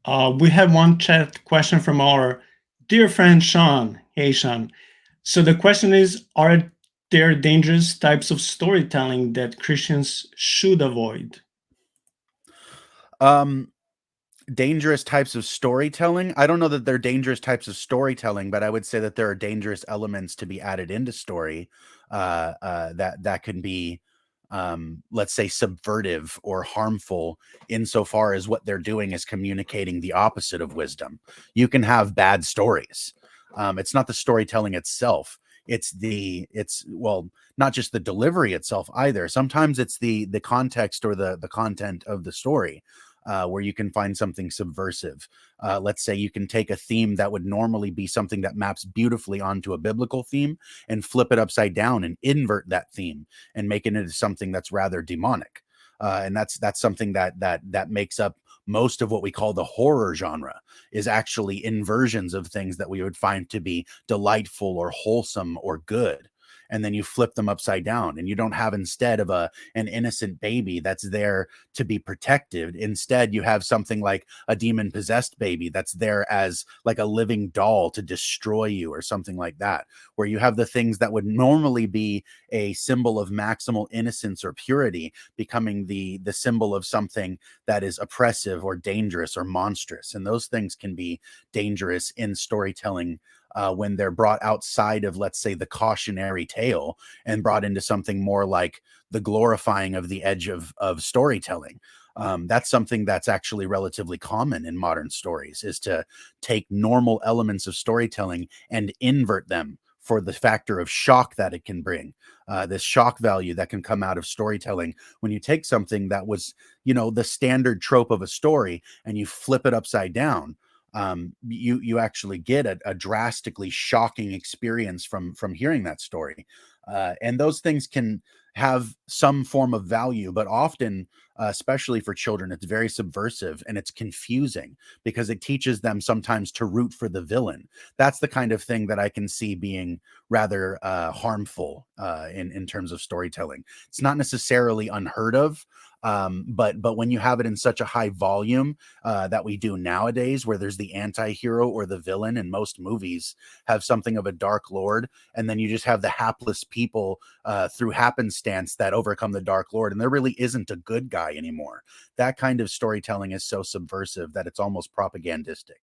We have one chat question from our dear friend Sean. Hey, Sean. So the question is, are there dangerous types of storytelling that Christians should avoid? Um, Dangerous types of storytelling. I don't know that they're dangerous types of storytelling, but I would say that there are dangerous elements to be added into story that can be, let's say, subvertive or harmful insofar as what they're doing is communicating the opposite of wisdom. You can have bad stories. It's not the storytelling itself. It's well, not just the delivery itself either. Sometimes it's the context or the content of the story, where you can find something subversive. Let's say you can take a theme that would normally be something that maps beautifully onto a biblical theme and flip it upside down and invert that theme and make it into something that's rather demonic. And that's something that makes up most of what we call the horror genre, is actually inversions of things that we would find to be delightful or wholesome or good, and then you flip them upside down, and you don't have, instead of a an innocent baby that's there to be protected, instead you have something like a demon possessed baby that's there as like a living doll to destroy you or something like that, where you have the things that would normally be a symbol of maximal innocence or purity becoming the symbol of something that is oppressive or dangerous or monstrous. And those things can be dangerous in storytelling, when they're brought outside of, let's say, the cautionary tale and brought into something more like the glorifying of the edge of storytelling. That's something that's actually relatively common in modern stories, is to take normal elements of storytelling and invert them for the factor of shock that it can bring. This shock value that can come out of storytelling when you take something that was, the standard trope of a story, and you flip it upside down. You actually get a drastically shocking experience from hearing that story. And those things can have some form of value, but often, especially for children, it's very subversive and it's confusing because it teaches them sometimes to root for the villain. That's the kind of thing that I can see being rather harmful in terms of storytelling. It's not necessarily unheard of, but when you have it in such a high volume, that we do nowadays, where there's the anti-hero or the villain, and most movies have something of a dark lord, and then you just have the hapless people, through happenstance, that overcome the dark lord, and there really isn't a good guy anymore. That kind of storytelling is so subversive that it's almost propagandistic.